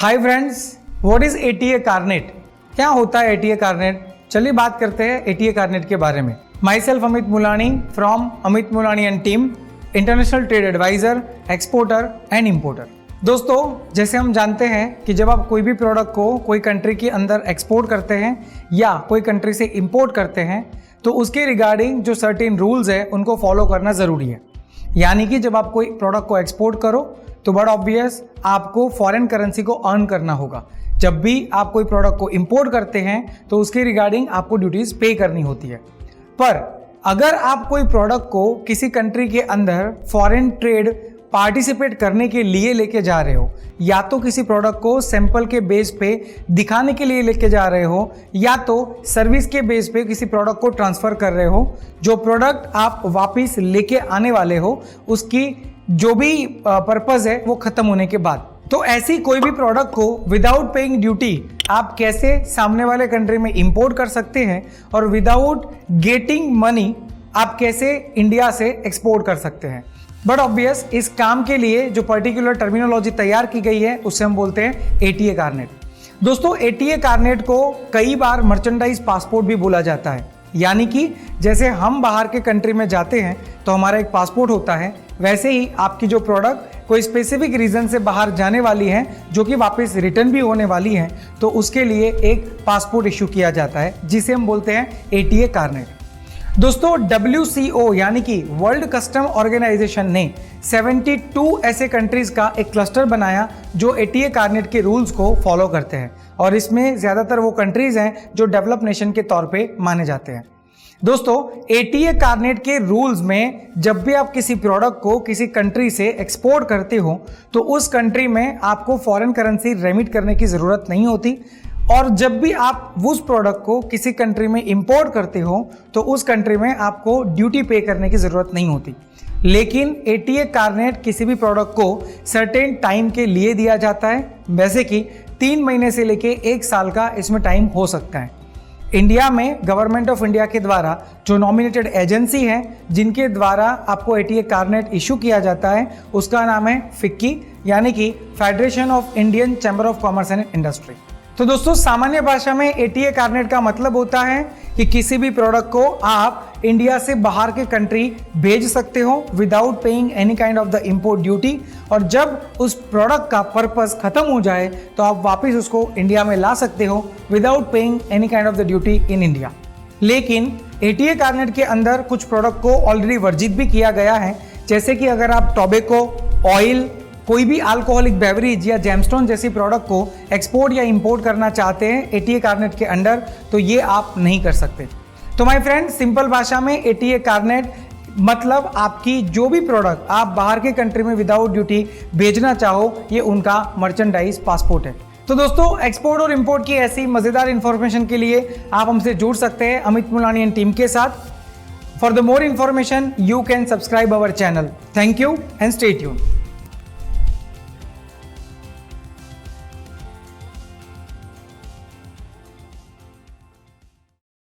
Hi friends, what is ATA carnet? क्या होता है एटीए कार्नेट? चलिए बात करते हैं एटीए कार्नेट के बारे में। Myself Amit Mulani from Amit Mulani and team, international trade advisor, exporter and importer. दोस्तों, जैसे हम जानते हैं कि जब आप कोई भी प्रोडक्ट को कोई कंट्री के अंदर एक्सपोर्ट करते हैं या कोई कंट्री से इंपोर्ट करते हैं तो उसके रिगार्डिंग जो सर्टेन रूल्स है उनको फॉलो करना ज़रूरी है। यानी कि जब आप कोई प्रोडक्ट को एक्सपोर्ट करो तो बड़ा ऑब्वियस आपको फॉरेन करेंसी को अर्न करना होगा। जब भी आप कोई प्रोडक्ट को इंपोर्ट करते हैं तो उसके रिगार्डिंग आपको ड्यूटीज पे करनी होती है। पर अगर आप कोई प्रोडक्ट को किसी कंट्री के अंदर फॉरेन ट्रेड पार्टिसिपेट करने के लिए लेके जा रहे हो, या तो किसी प्रोडक्ट को सैंपल के बेस पे दिखाने के लिए लेके जा रहे हो या तो सर्विस के बेस पे किसी प्रोडक्ट को ट्रांसफ़र कर रहे हो, जो प्रोडक्ट आप वापस लेके आने वाले हो उसकी जो भी पर्पज़ है वो ख़त्म होने के बाद, तो ऐसी कोई भी प्रोडक्ट को विदाउट पेइंग ड्यूटी आप कैसे सामने वाले कंट्री में इंपोर्ट कर सकते हैं और विदाउट गेटिंग मनी आप कैसे इंडिया से एक्सपोर्ट कर सकते हैं। बट ऑब्वियस इस काम के लिए जो पर्टिकुलर टर्मिनोलॉजी तैयार की गई है उससे हम बोलते हैं एटीए कार्नेट। दोस्तों, एटीए कार्नेट को कई बार मर्चेंडाइज पासपोर्ट भी बोला जाता है। यानी कि जैसे हम बाहर के कंट्री में जाते हैं तो हमारा एक पासपोर्ट होता है, वैसे ही आपकी जो प्रोडक्ट कोई स्पेसिफिक रीज़न से बाहर जाने वाली है जो कि वापस रिटर्न भी होने वाली है तो उसके लिए एक पासपोर्ट इशू किया जाता है जिसे हम बोलते हैं एटीए कार्नेट। दोस्तों, WCO यानी कि वर्ल्ड कस्टम ऑर्गेनाइजेशन ने 72 ऐसे कंट्रीज का एक क्लस्टर बनाया जो एटीए कार्नेट के रूल्स को फॉलो करते हैं और इसमें ज़्यादातर वो कंट्रीज हैं जो डेवलप नेशन के तौर पे माने जाते हैं। दोस्तों, एटीए कार्नेट के रूल्स में जब भी आप किसी प्रोडक्ट को किसी कंट्री से एक्सपोर्ट करते हो तो उस कंट्री में आपको फॉरेन करेंसी रेमिट करने की ज़रूरत नहीं होती, और जब भी आप उस प्रोडक्ट को किसी कंट्री में इंपोर्ट करते हो तो उस कंट्री में आपको ड्यूटी पे करने की ज़रूरत नहीं होती। लेकिन एटीए कार्नेट किसी भी प्रोडक्ट को सर्टेन टाइम के लिए दिया जाता है, वैसे कि 3 महीने से लेके 1 साल का इसमें टाइम हो सकता है। इंडिया में गवर्नमेंट ऑफ इंडिया के द्वारा जो नॉमिनेटेड एजेंसी है जिनके द्वारा आपको एटीए कार्नेट इशू किया जाता है उसका नाम है फिक्की, यानी कि federation of Indian chamber of commerce and industry. तो दोस्तों, सामान्य भाषा में एटीए कार्नेट का मतलब होता है कि किसी भी प्रोडक्ट को आप इंडिया से बाहर के कंट्री भेज सकते हो without paying any kind of the import duty, और जब उस प्रोडक्ट का पर्पस खत्म हो जाए तो आप वापस उसको इंडिया में ला सकते हो without paying any kind of the duty in India. लेकिन एटीए कार्नेट के अंदर कुछ प्रोडक्ट को ऑलरेडी वर्जित भी किया गया है, जैसे कि अगर आप टोबैको, ऑयल, कोई भी अल्कोहलिक बेवरेज या जेमस्टोन जैसी प्रोडक्ट को एक्सपोर्ट या इंपोर्ट करना चाहते हैं एटीए कार्नेट के अंडर, तो ये आप नहीं कर सकते। तो माय फ्रेंड, सिंपल भाषा में एटीए कार्नेट मतलब आपकी जो भी प्रोडक्ट आप बाहर के कंट्री में विदाउट ड्यूटी भेजना चाहो ये उनका मर्चेंडाइज पासपोर्ट है। तो दोस्तों, एक्सपोर्ट और इंपोर्ट की ऐसी मज़ेदार इन्फॉर्मेशन के लिए आप हमसे जुड़ सकते हैं अमित मुलानी एंड टीम के साथ। For the more information you can subscribe our channel. Thank you and stay tuned.